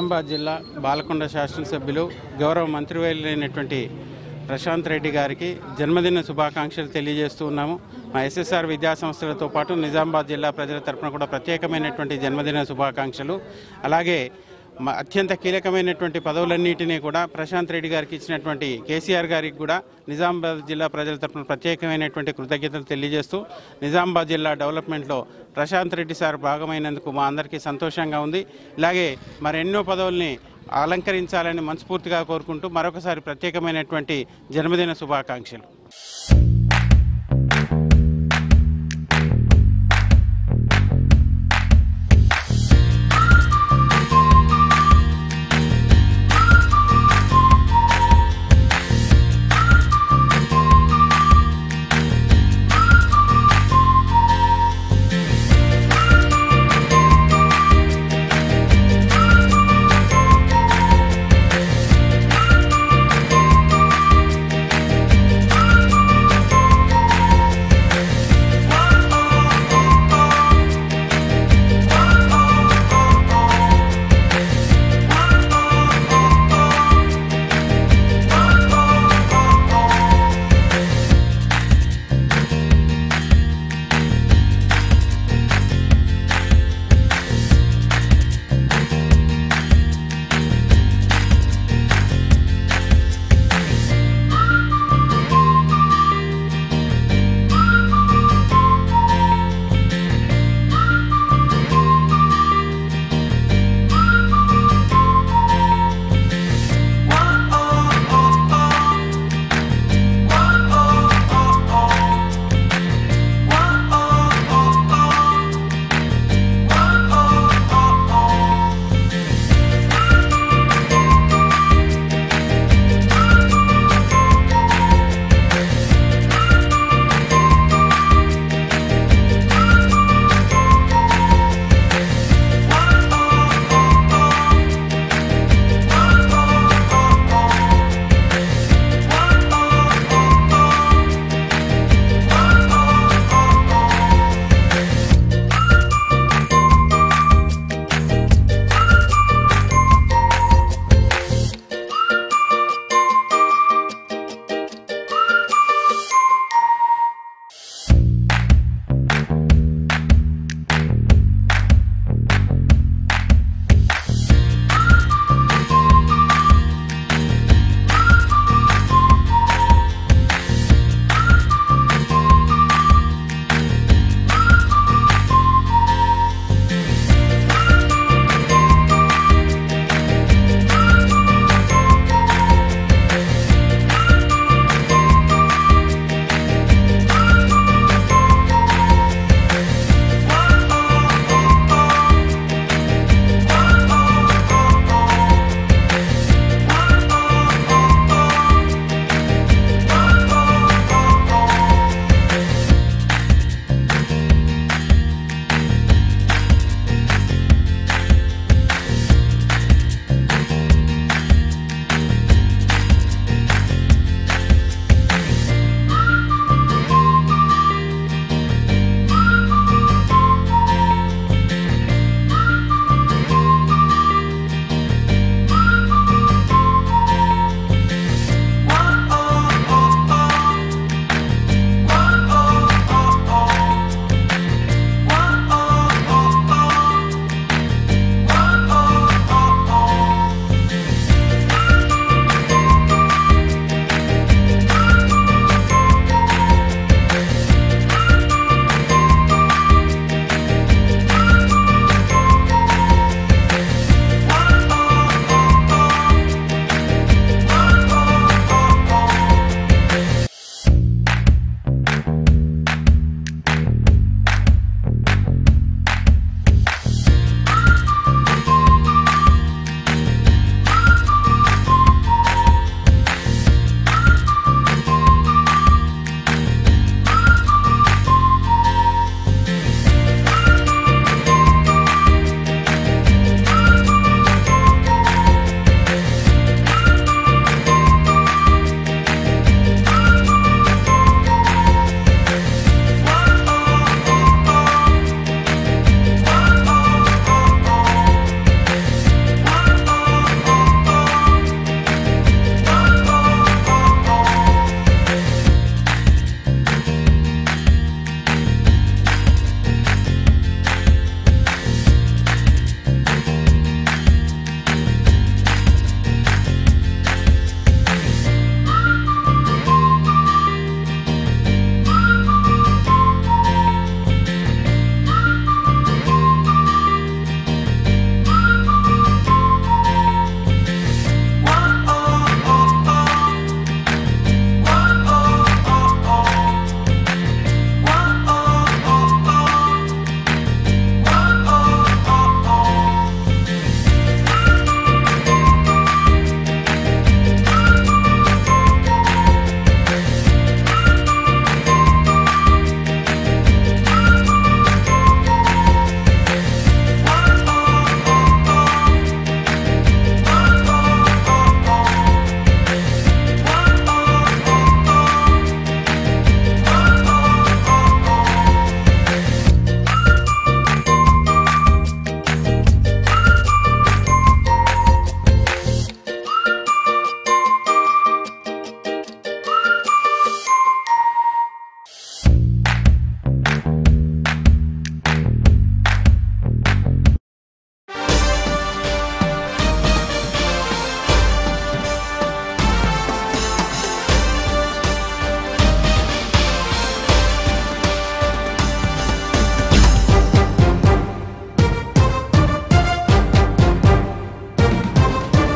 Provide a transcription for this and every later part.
నిజామాబాద్ జిల్లా బాలకొండ శాసనసభ్యులు గౌరవ మంత్రివర్యులైనటువంటి ప్రశాంత్ రెడ్డి గారికి జన్మదిన శుభాకాంక్షలు తెలియజేస్తూ ఉన్నాము. మా ఎస్ఎస్ఆర్ విద్యాసంస్థలతో పాటు నిజామాబాద్ జిల్లా ప్రజల తరఫున కూడా ప్రత్యేకమైనటువంటి జన్మదిన శుభాకాంక్షలు. అలాగే అత్యంత కీలకమైనటువంటి పదవులన్నింటినీ కూడా ప్రశాంత్ రెడ్డి గారికి ఇచ్చినటువంటి కేసీఆర్ గారికి కూడా నిజామాబాద్ జిల్లా ప్రజల తరఫున ప్రత్యేకమైనటువంటి కృతజ్ఞతలు తెలియజేస్తూ నిజామాబాద్ జిల్లా డెవలప్మెంట్లో ప్రశాంత్ రెడ్డి సార్ భాగమైనందుకు మా అందరికీ సంతోషంగా ఉంది. ఇలాగే మరెన్నో పదవుల్ని అలంకరించాలని మనస్ఫూర్తిగా కోరుకుంటూ మరొకసారి ప్రత్యేకమైనటువంటి జన్మదిన శుభాకాంక్షలు.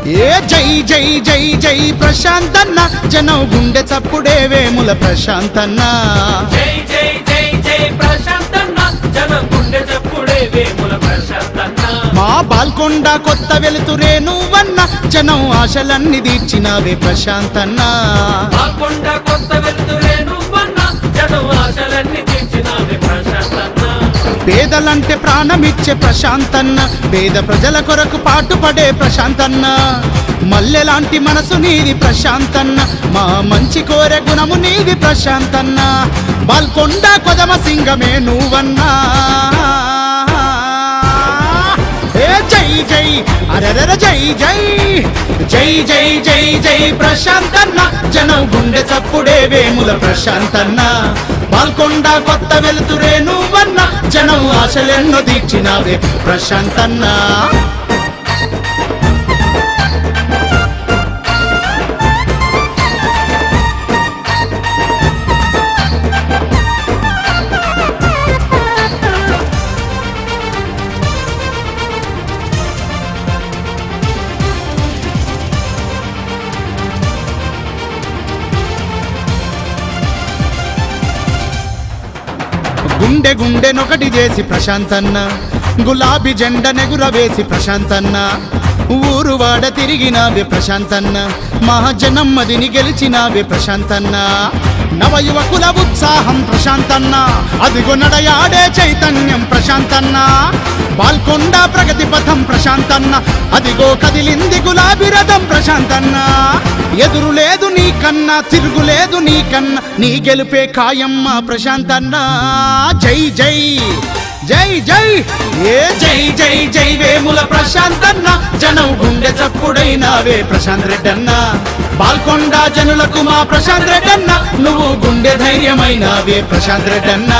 ఏ జై జై జై జై ప్రశాంతన్న జనం గుండె చప్పుడే వేముల ప్రశాంతన్న జై జై జై జై ప్రశాంతన్న జనం గుండె చప్పుడే వేముల ప్రశాంతన్న మా బాల్కొండ కొత్త వెలుతురే నువ్వన్న జనం ఆశలన్నీ తీర్చినావే ప్రశాంతన్న బాల్కొండ కొత్త వెలుతురే నువ్వన్న జనం ఆశలన్నీ తీర్చినావే ప్రశాంతన్న పేదలంటే ప్రాణమిచ్చే ప్రశాంతన్న పేద ప్రజల కొరకు పాటుపడే ప్రశాంతన్న మల్లెలాంటి మనసు నీది ప్రశాంతన్న మా మంచి కోరే గుణము నీది ప్రశాంతన్న బాల్కొండ కొదమ సింగమే నువ్వన్నా ఏ జై జై అరరర జై జై జై జై జై జై ప్రశాంతన్న జనం గుండె చప్పుడే వేముల ప్రశాంతన్న బాల్కొండ కొత్త వెలుతురే నువ్వన్న జనం ఆశలెన్నో తీర్చినావే ప్రశాంతన్న గుండె గుండెనొకటి చేసి ప్రశాంతన్న గులాబీ జెండ నెగురవేసి ప్రశాంతన్న ఊరు వాడ తిరిగినావే ప్రశాంతన్న మహాజనం మదిని గెలిచినావే ప్రశాంతన్న నవయువకుల ఉత్సాహం ప్రశాంతన్న అదిగో నడయాడే చైతన్యం ప్రశాంతన్న బాల్కొండ ప్రగతి పథం ప్రశాంతన్న అదిగో కదిలింది గులాబీ రథం ప్రశాంతన్న ఎదురు లేదు నీకన్నా తిరుగులేదు నీకన్నా నీ గెలుపే ఖాయమ్మ ప్రశాంతన్న జై జై జై జై ఏ జై జై జై వేముల ప్రశాంతన్న జనం గుండె చప్పుడైనావే ప్రశాంత్ రెడ్డన్న బాల్కొండ జనులకు మా ప్రశాంత్ రెడ్డన్న నువ్వు గుండె ధైర్యమైనావే ప్రశాంత్ రెడ్డన్న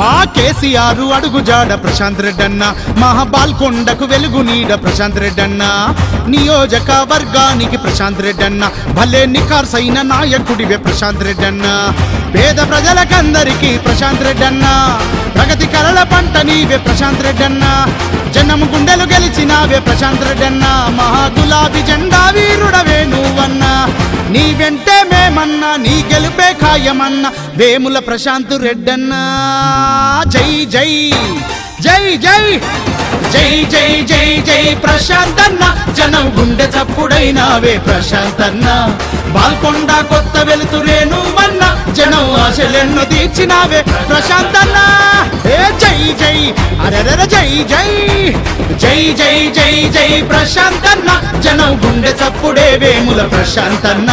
మా కేసీఆర్ అడుగుజాడ ప్రశాంత్ రెడ్డన్న మహా బాల్కొండకు వెలుగు నీడ ప్రశాంత్ రెడ్డన్న నియోజకవర్గానికి ప్రశాంత్ రెడ్డన్న భలే నిఖార్సైన నాయకుడివే ప్రశాంత్ రెడ్డన్న పేద ప్రజలకందరికీ ప్రశాంత్ రెడ్డన్న ప్రగతి కలల పంట నీవే ప్రశాంత్ రెడ్డన్న జనం గుండెలు గెలిచినావే ప్రశాంత్ రెడ్డన్న మహా గులాబీ జెండా వీరుడవే నువ్వన్నా నీ వెంటే మేమన్నా నీ గెలుపే ఖాయమన్నా వేముల ప్రశాంత్ రెడ్డన్న జై జై జై జై జై జై జై జై ప్రశాంతన్న జనం గుండె చప్పుడైనావే ప్రశాంతన్న బాల్కొండ కొత్త వెలుతురే నువ్వన్న జనం ఆశలెన్నో తీర్చినావే ప్రశాంతన్న ఏ జై జై అరరర జై జై జై జై జై జై ప్రశాంతన్న జనం గుండె చప్పుడే వేముల ప్రశాంతన్న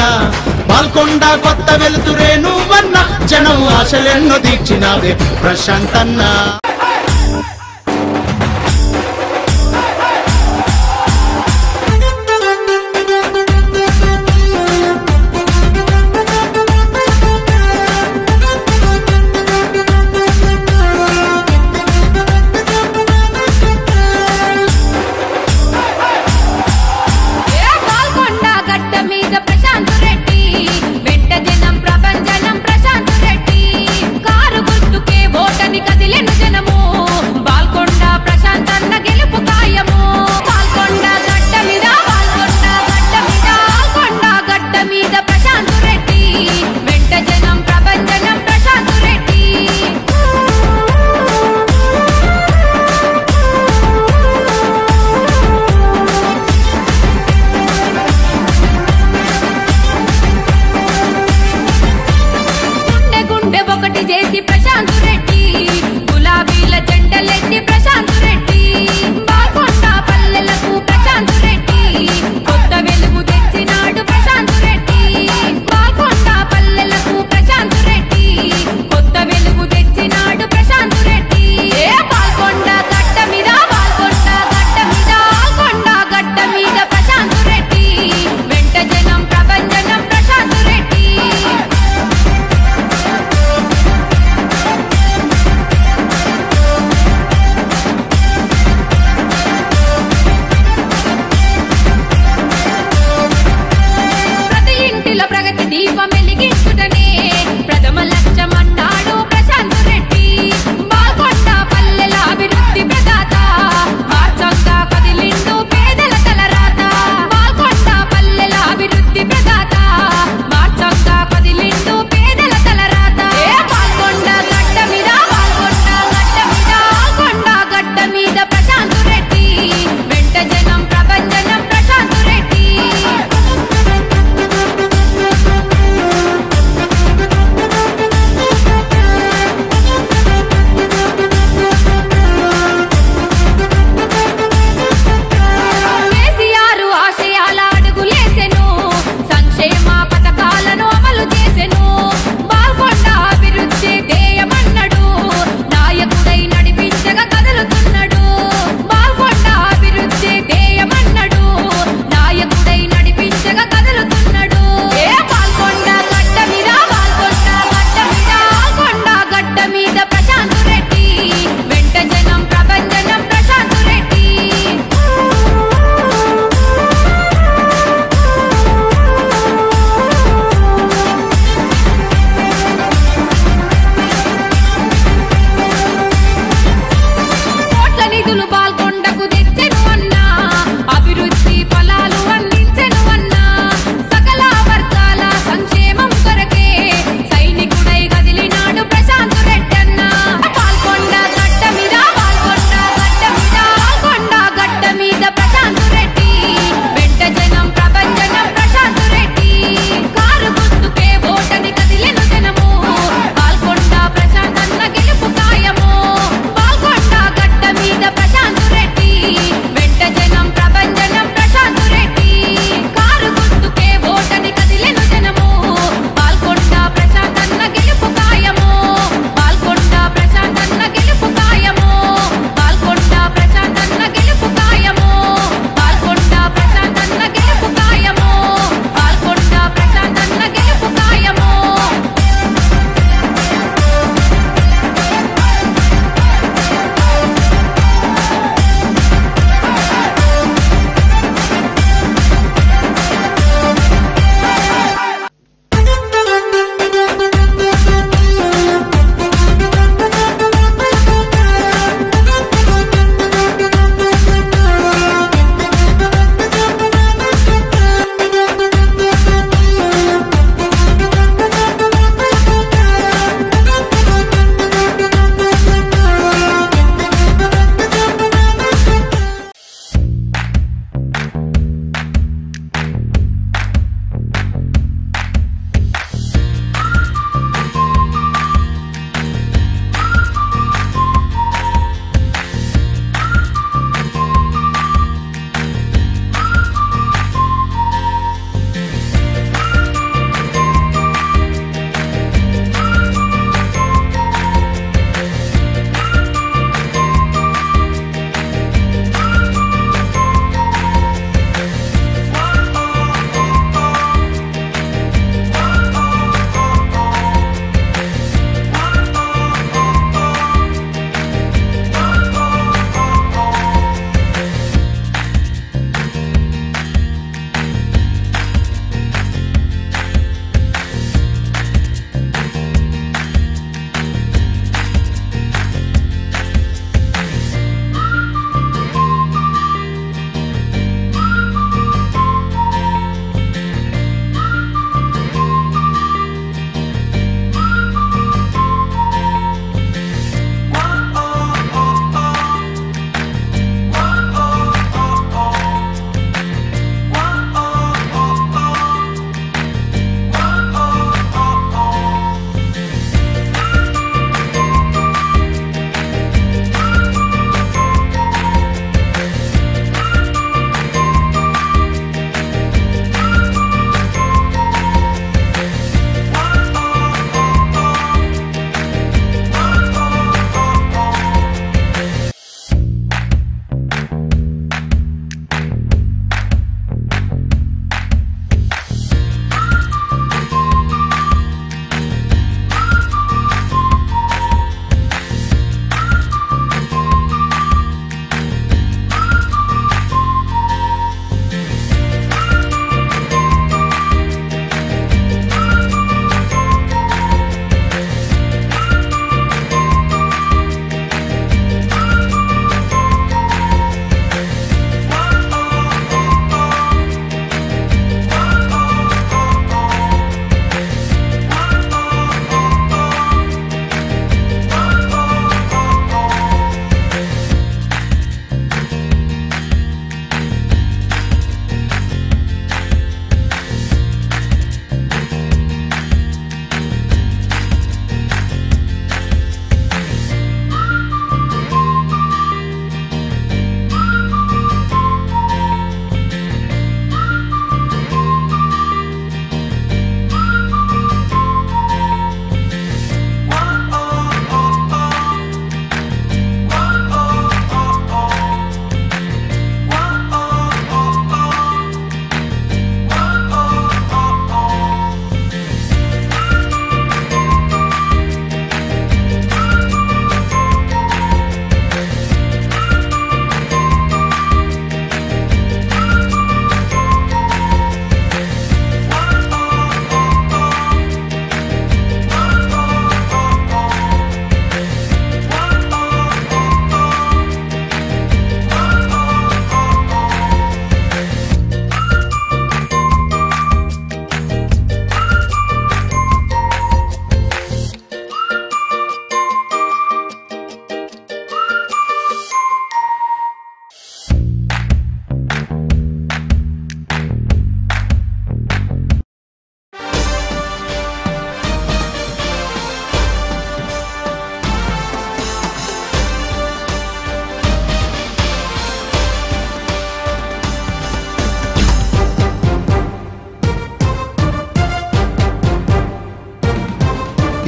బాల్కొండ కొత్త వెలుతురే నువ్వన్న జనం ఆశలెన్నో తీర్చినావే ప్రశాంతన్న కదిలేను జనం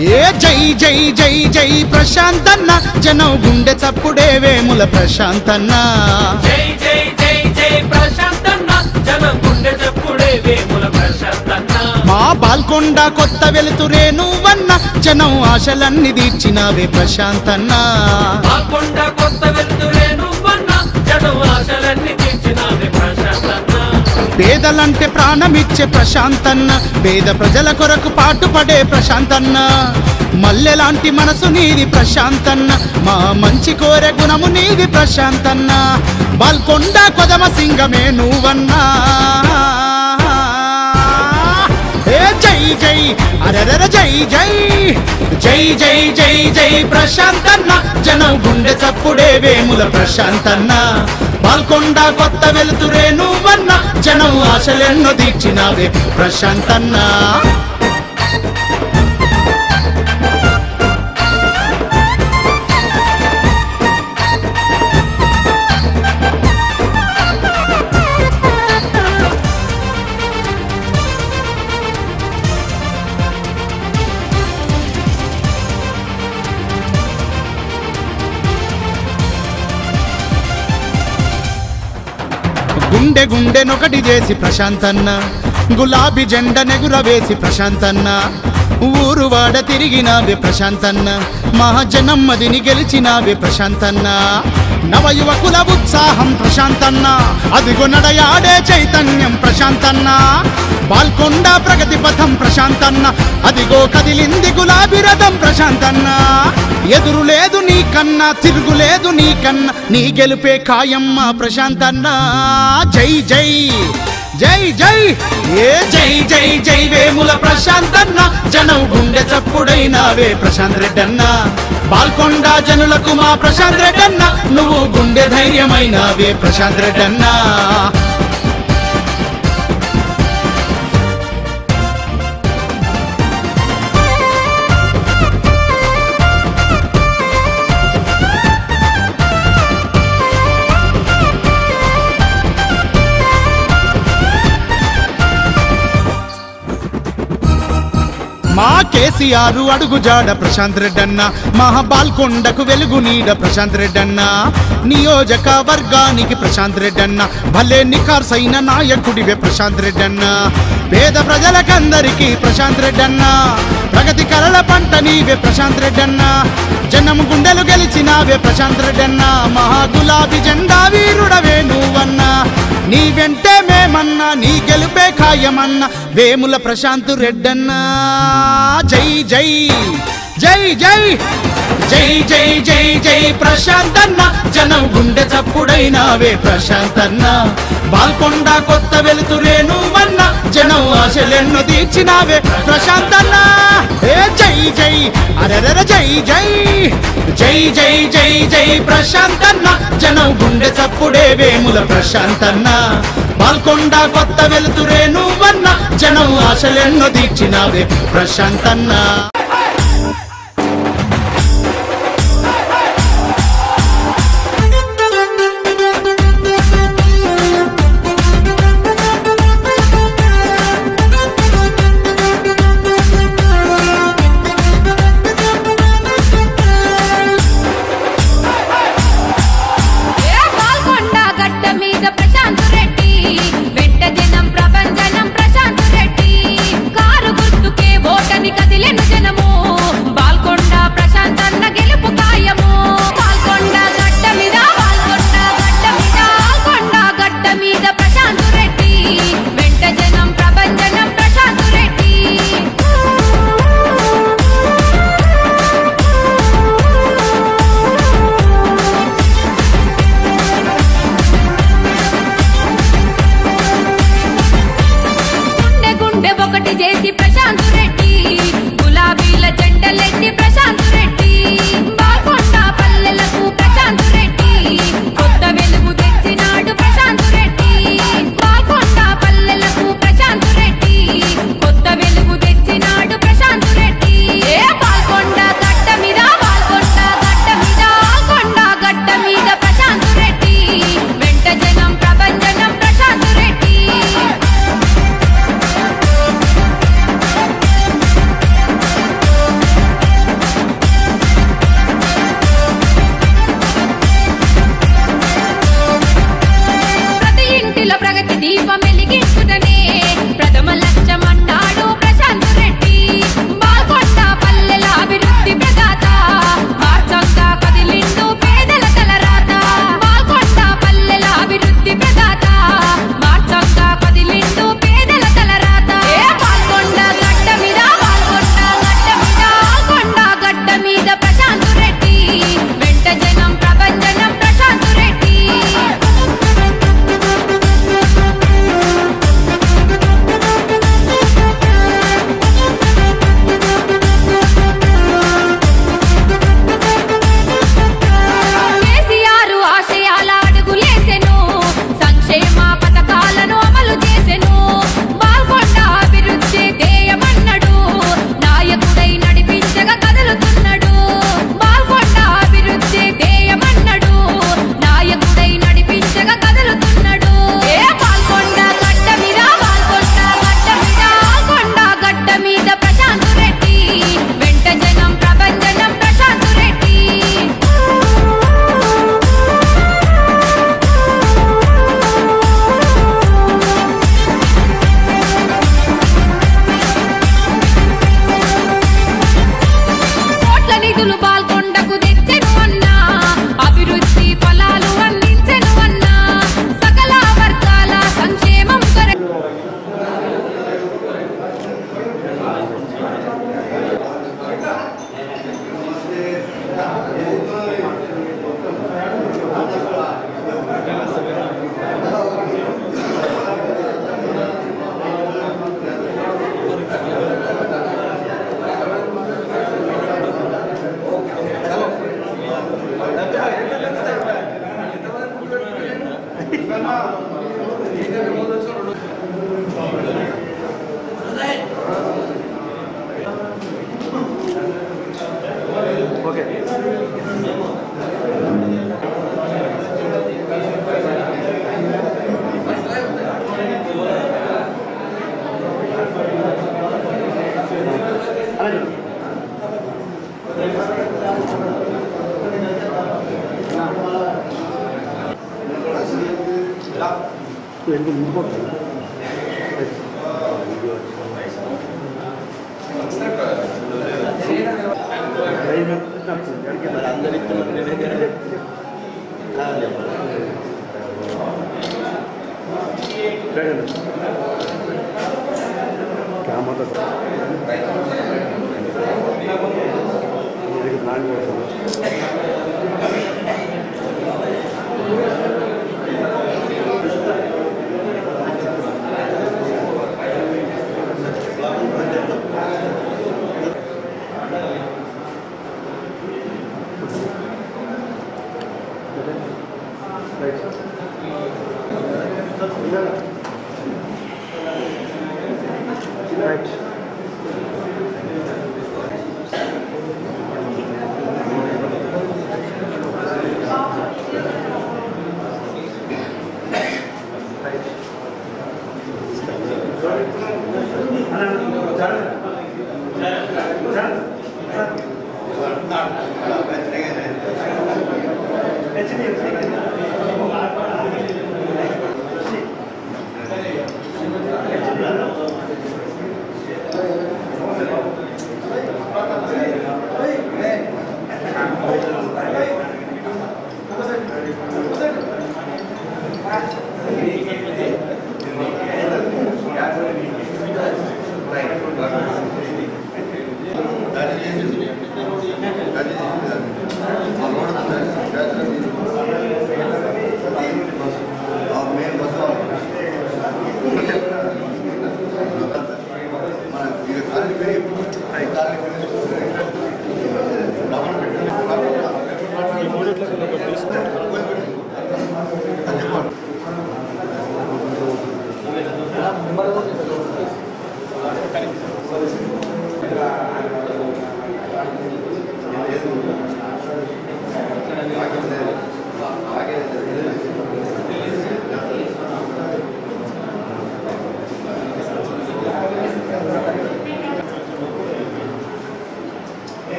ఏ జై జై జై జై ప్రశాంతన్న జనం గుండె చప్పుడే వేముల ప్రశాంతన్న జై జై జై జై ప్రశాంతన్న జనం గుండె చప్పుడే వేముల ప్రశాంతన్న మా బాల్కొండ కొత్త వెలుతురే నువ్వన్న జనం ఆశలన్నీ తీర్చినావే ప్రశాంతన్న బాల్కొండ కొత్త వెలుతురే నువ్వన్న జనం ఆశలన్నీ తీర్చినావే ప్రశాంతన్న పేదలంటే ప్రాణమిచ్చే ప్రశాంతన్న పేద ప్రజల కొరకు పాటుపడే ప్రశాంతన్న మల్లెలాంటి మనసు నీది ప్రశాంతన్న మా మంచి కోరే గుణము నీది ప్రశాంతన్న బాల్కొండ కొదమ సింగమే నువ్వన్నా ఏ జై జై అరరర జై జై జై జై జై జై ప్రశాంతన్న జనం గుండె చప్పుడే వేముల ప్రశాంతన్న బాల్కొండ కొత్త వెలుతురే నువ్వన్న జనం ఆశలెన్నో తీర్చినావే ప్రశాంతన్న గుండె గుండెనొకటి చేసి ప్రశాంతన్న గులాబీ జెండ నెగురవేసి ప్రశాంతన్న ఊరు వాడ తిరిగినావే ప్రశాంతన్న మహాజనం మదిని గెలిచినావే ప్రశాంతన్న నవయువకుల ఉత్సాహం ప్రశాంతన్న అదిగో నడయాడే చైతన్యం ప్రశాంతన్న బాల్కొండ ప్రగతి పథం ప్రశాంతన్న అదిగో కదిలింది గులాబీ రథం ప్రశాంతన్న ఎదురు లేదు నీకన్నా తిరుగులేదు నీకన్నా నీ గెలుపే ఖాయమ్మ ప్రశాంతన్న జై జై జై జై ఏ జై జై జై వేముల ప్రశాంతన్న జనం గుండె చప్పుడైనావే ప్రశాంత్ రెడ్డన్న బాల్కొండ జనులకు మా ప్రశాంత్ రెడ్డన్న నువ్వు గుండె ధైర్యమైనావే ప్రశాంత్ రెడ్డన్న మా కేసీఆర్ అడుగుజాడ ప్రశాంత్ రెడ్డన్న మహా బాల్కొండకు వెలుగు నీడ ప్రశాంత్ రెడ్డన్న నియోజకవర్గానికి ప్రశాంత్ రెడ్డన్న భలే నిఖార్సైన నాయకుడివే ప్రశాంత్ రెడ్డన్న పేద ప్రజలకందరికీ ప్రశాంత్ రెడ్డన్న ప్రగతి కలల పంట నీవే ప్రశాంత్ రెడ్డన్న జనం గుండెలు గెలిచినావే ప్రశాంత్ రెడ్డన్న మహా గులాబీ జెండా వీరుడవే నువ్వన్నా నీ వెంటే మేమన్నా నీ గెలుపే ఖాయమన్నా వేముల ప్రశాంత్ రెడ్డన్న జై జై జై జై జై జై జై జై ప్రశాంతన్న జనం గుండె చప్పుడైనావే ప్రశాంతన్న బాల్కొండ కొత్త వెలుతురే నువ్వన్న జనం ఆశలెన్నో తీర్చినావే ప్రశాంతన్న ఏ జై జై అరరర జై జై జై జై జై జై ప్రశాంతన్న జనం గుండె చప్పుడే వేముల ప్రశాంతన్న బాల్కొండ కొత్త వెలుతురే నువ్వన్న జనం ఆశలెన్నో తీర్చినావే ప్రశాంతన్న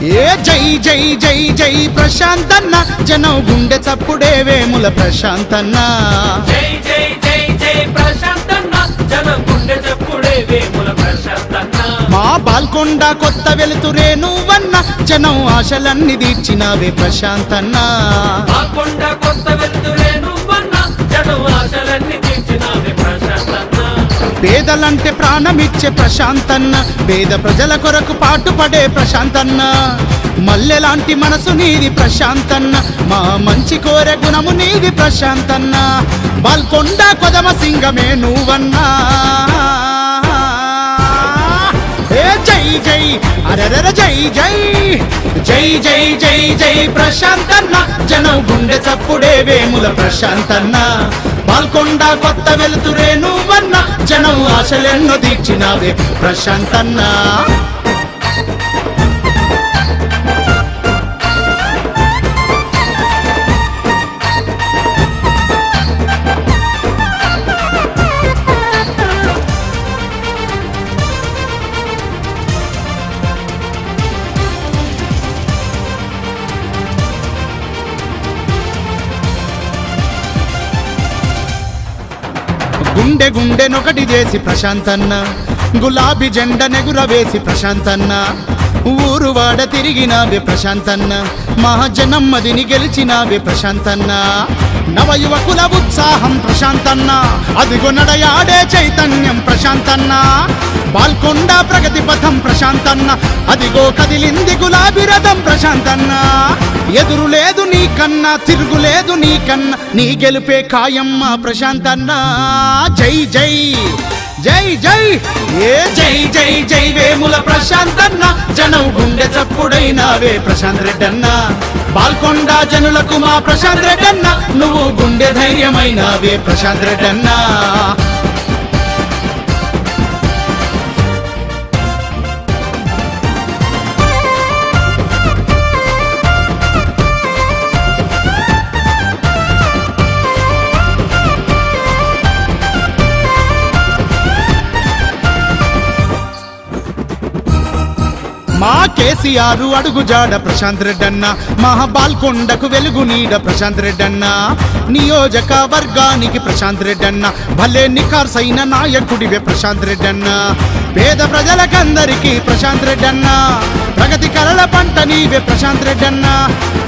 ఏ జై జై జై జై ప్రశాంతన్న జనం గుండె చప్పుడే వేముల ప్రశాంతన్న జై జై జై జై ప్రశాంతన్న జనం గుండె చప్పుడే వేముల ప్రశాంతన్న మా బాల్కొండ కొత్త వెలుతురే నువ్వన్న జనం ఆశలన్నీ తీర్చినావే ప్రశాంతన్న బాల్కొండ కొత్త వెలుతురే నువ్వన్న జనం ఆశలన్నీ తీర్చినావే ప్రశాంతన్న పేదలంటే ప్రాణమిచ్చే ప్రశాంతన్న పేద ప్రజల కొరకు పాటుపడే ప్రశాంతన్న మల్లెలాంటి మనసు నీది ప్రశాంతన్న మా మంచి కోరే గుణము నీది ప్రశాంతన్న బాల్కొండ కొదమ సింగమే నువ్వన్నా ఏ జై జై అరరర జై జై జై జై జై జై ప్రశాంతన్న జనం గుండె చప్పుడే వేముల ప్రశాంతన్న బాల్కొండ కొత్త వెలుతురే నువ్వన్న జనం ఆశలెన్నో తీర్చినావే ప్రశాంతన్న గుండె గుండెనొకటి చేసి ప్రశాంతన్న గులాబీ జెండ నెగురవేసి ప్రశాంతన్న ఊరు వాడ తిరిగినావే ప్రశాంతన్న మహాజనం మదిని గెలిచినావే ప్రశాంతన్న నవయువకుల ఉత్సాహం ప్రశాంతన్న అదిగో నడయాడే చైతన్యం ప్రశాంతన్న బాల్కొండ ప్రగతి పథం ప్రశాంతన్న అదిగో కదిలింది గులాబీ రథం ప్రశాంతన్న ఎదురు లేదు నీకన్నా తిరుగులేదు నీకన్నా నీ గెలుపే ఖాయమ్మ ప్రశాంతన్న జై జై జై జై ఏ జై జై జై వేముల ప్రశాంతన్న జనం గుండె చప్పుడైనావే ప్రశాంత్ రెడ్డన్న బాల్కొండ జనులకు మా ప్రశాంత్ రెడ్డన్న నువ్వు గుండె ధైర్యమైనావే ప్రశాంత్ రెడ్డన్న మా కేసీఆర్ అడుగుజాడ ప్రశాంత్ రెడ్డన్న మహా బాల్కొండకు వెలుగు నీడ ప్రశాంత్ రెడ్డన్న నియోజకవర్గానికి ప్రశాంత్ రెడ్డన్న భలే నిఖార్సైన నాయకుడివే ప్రశాంత్ రెడ్డన్న పేద ప్రజలకందరికీ ప్రశాంత్ రెడ్డన్న ప్రగతి కలల పంట నీవే ప్రశాంత్ రెడ్డన్న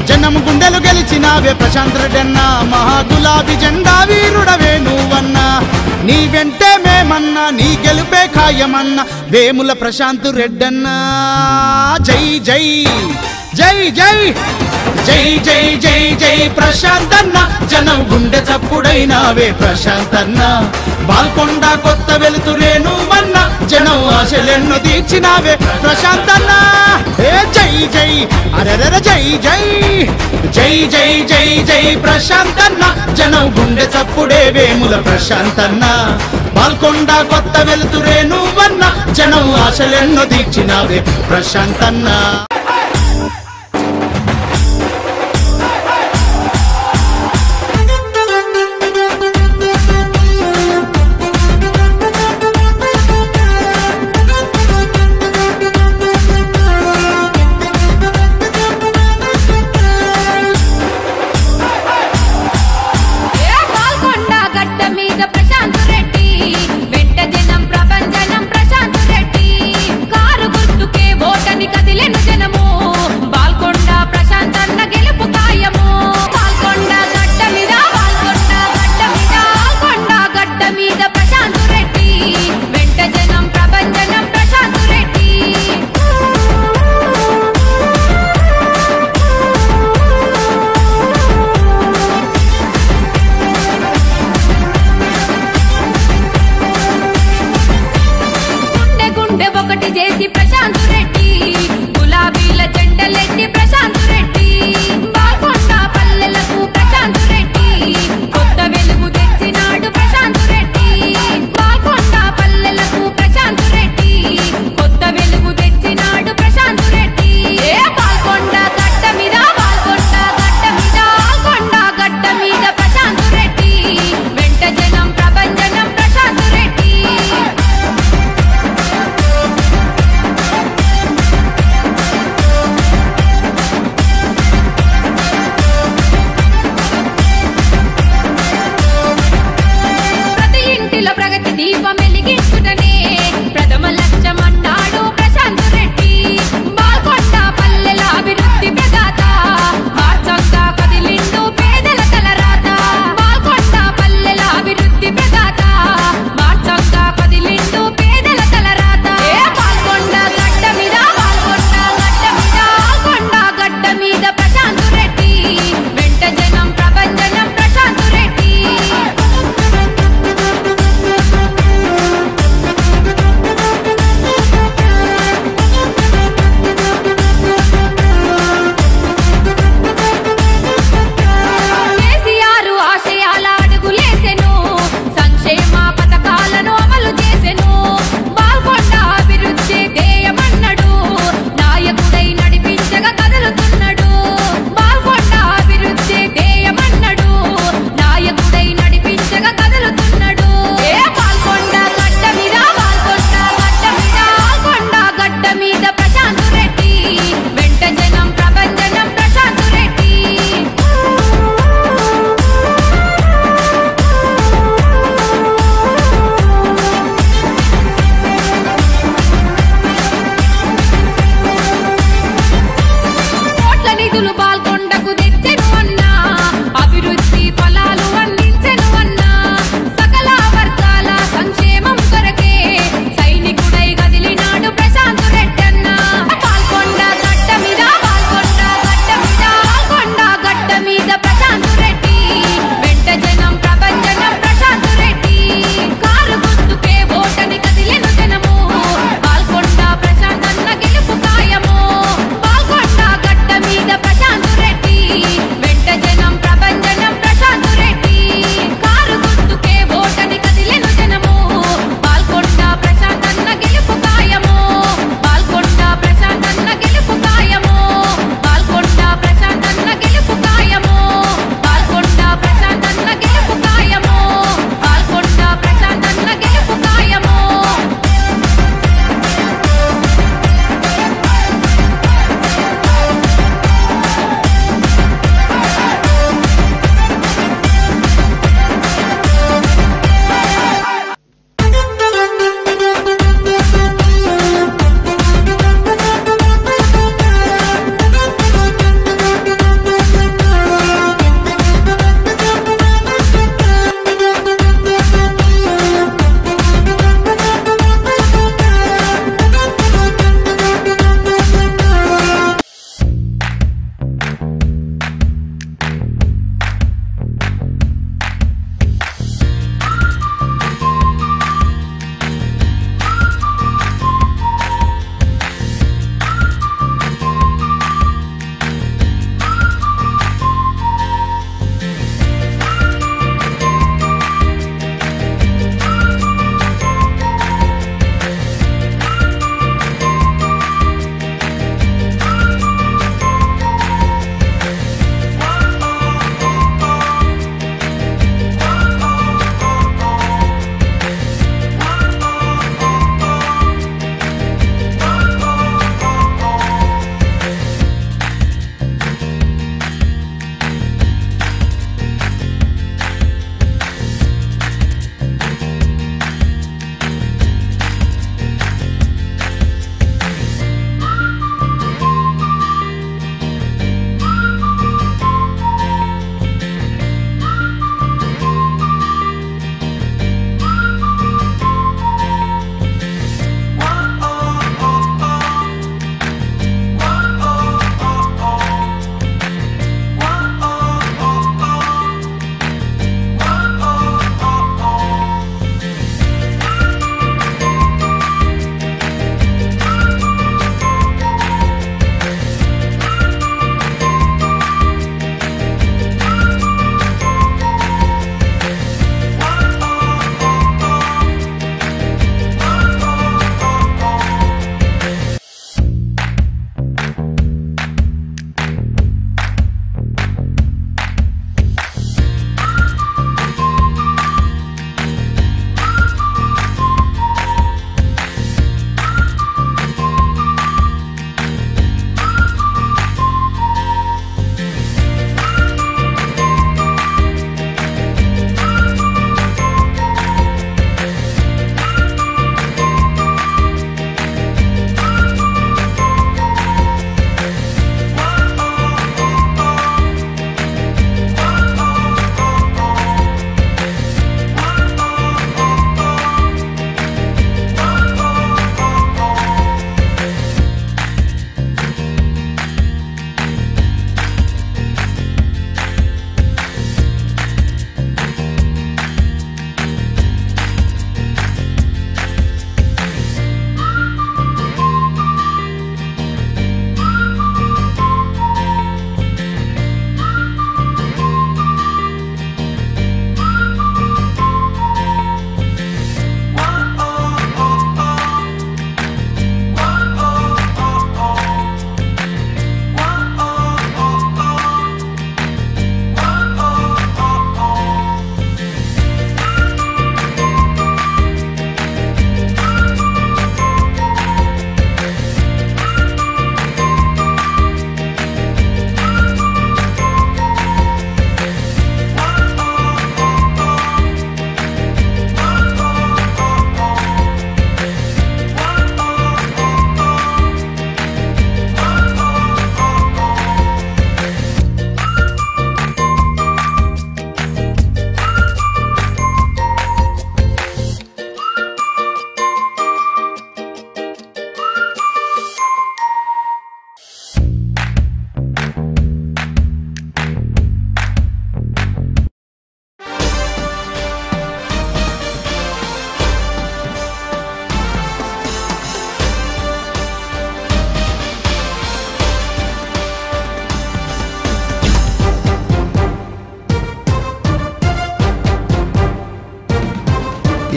జనం గుండెలు గెలిచినావే ప్రశాంత్ రెడ్డన్న మహా గులాబీ జెండా వీరుడవే నువ్వన్నా నీ వెంటే మేమన్నా నీ గెలుపే ఖాయమన్నా వేముల ప్రశాంత్ రెడ్డన్న జై జై జై జై జై జై జై జై ప్రశాంతన్న జనం గుండె చప్పుడైనావే ప్రశాంతన్న బాల్కొండ కొత్త వెలుతురే నువ్వన్న జనం ఆశలెన్నో తీర్చినావే ప్రశాంతన్న ఏ జై జై అరరర జై జై జై జై జై జై ప్రశాంతన్న జనం గుండె చప్పుడే వేముల ప్రశాంతన్న బాల్కొండ కొత్త వెలుతురే నువ్వన్న జనం ఆశలెన్నో తీర్చినావే ప్రశాంతన్న కదిలేను జనము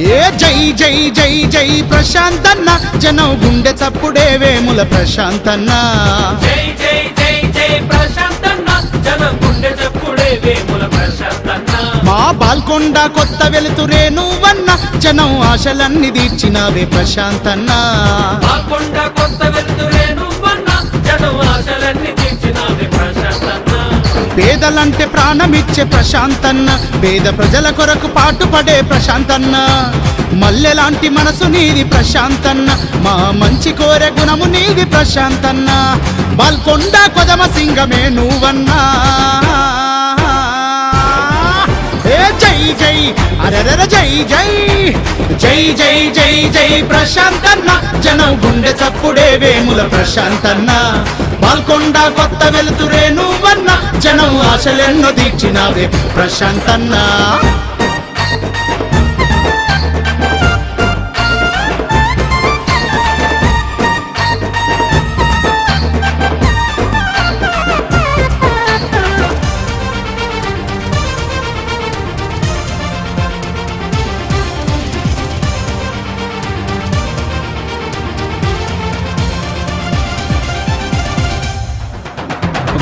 ఏ జై జై జై జై ప్రశాంతన్న జనం గుండె చప్పుడే వేముల ప్రశాంతన్న జై జై జై జై ప్రశాంతన్న జనం గుండె చప్పుడే వేముల ప్రశాంతన్న మా బాల్కొండ కొత్త వెలుతురే నువ్వన్న జనం ఆశలన్నీ తీర్చినావే ప్రశాంతన్న బాల్కొండ కొత్త వెలుతురే నువ్వన్న జనం ఆశలన్నీ తీర్చినావే ప్రశాంతన్న పేదలంటే ప్రాణమిచ్చే ప్రశాంతన్న పేద ప్రజల కొరకు పాటుపడే ప్రశాంతన్న మల్లెలాంటి మనసు నీది ప్రశాంతన్న మా మంచి కోరే గుణము నీది ప్రశాంతన్న బాల్కొండ కొదమ సింగమే నువ్వన్నా ఏ జై జై అరెర జై జై జై జై జై జై ప్రశాంతన్న జనం గుండె చప్పుడే వేముల ప్రశాంతన్న బాల్కొండ కొత్త వెలుతురే నువ్వన్న జనం ఆశలెన్నో తీర్చినావే ప్రశాంతన్న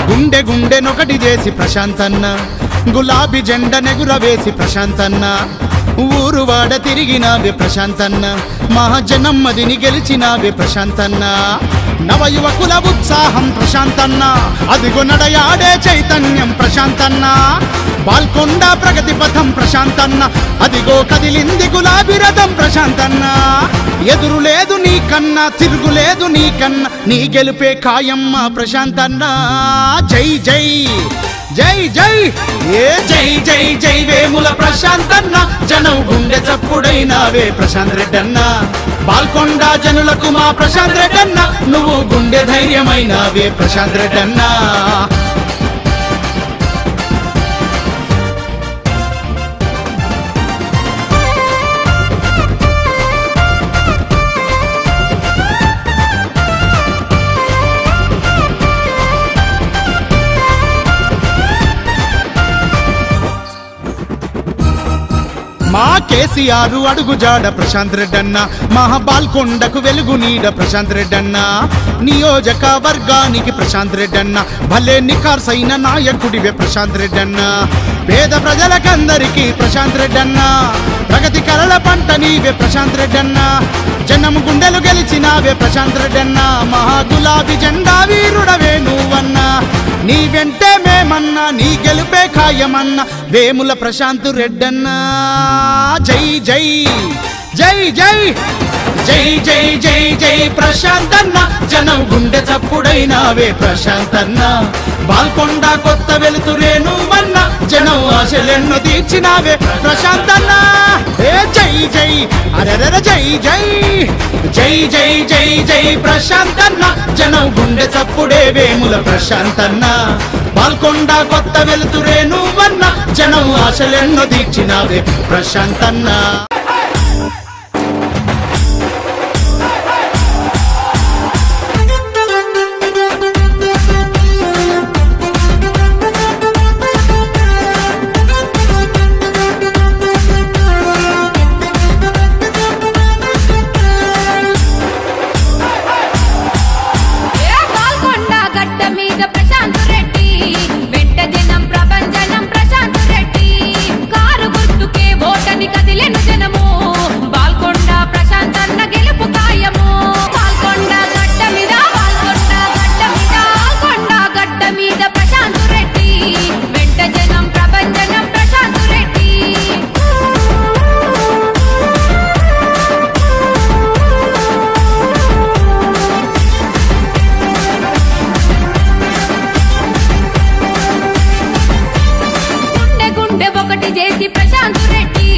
గుండె గుండెనొకటి చేసి ప్రశాంతన్న గులాబీ జెండ నెగురవేసి ప్రశాంతన్న ఊరు వాడ తిరిగినావే ప్రశాంతన్న మహాజనం మదిని గెలిచినావే ప్రశాంతన్న నవయువకుల ఉత్సాహం ప్రశాంతన్న అదిగో నడయాడే చైతన్యం ప్రశాంతన్న బాల్కొండ ప్రగతి పథం ప్రశాంతన్న అదిగో కదిలింది గులాబీ రథం ప్రశాంతన్న ఎదురు లేదు నీకన్నా తిరుగులేదు నీకన్నా నీ గెలుపే ఖాయమ్మ ప్రశాంతన్న జై జై జై జై ఏ జై జై జై వేముల ప్రశాంతన్న జనం గుండె చప్పుడైనావే ప్రశాంత్ రెడ్డన్న బాల్కొండ జనులకు మా ప్రశాంత్ రెడ్డన్న నువ్వు గుండె ధైర్యమైనావే ప్రశాంత్ రెడ్డన్న మా కేసీఆర్ అడుగుజాడ ప్రశాంత్ రెడ్డన్న మహా బాల్కొండకు వెలుగు నీడ ప్రశాంత్ రెడ్డన్న నియోజకవర్గానికి ప్రశాంత్ రెడ్డన్న భలే నిఖార్సైన నాయకుడివే ప్రశాంత్ రెడ్డన్న పేద ప్రజలకందరికీ ప్రశాంత్ రెడ్డన్న ప్రగతి కలల పంట నీవే ప్రశాంత్ రెడ్డన్న జనం గుండెలు గెలిచినావే ప్రశాంత్ రెడ్డన్న మహా గులాబీ జెండా వీరుడవే నువ్వన్నా నీ వెంటే మేమన్నా నీ గెలుపే ఖాయమన్నా వేముల ప్రశాంత్ రెడ్డన్నా జై జై జై జై జై జై జై జై ప్రశాంతన్న జనం గుండె చప్పుడైనావే ప్రశాంతన్న బాల్కొండ కొత్త వెలుతురే నువ్వన్న జనం ఆశలెన్నో తీర్చినావే ప్రశాంతన్న ఏ జై జై అరెర జై జై జై జై జై జై ప్రశాంతన్న జనం గుండె చప్పుడే వేముల ప్రశాంతన్న బాల్కొండ కొత్త వెలుతురే నువ్వన్న జనం ఆశలెన్నో తీర్చినావే ప్రశాంతన్న చేసి ప్రశాంత్ రెడ్డి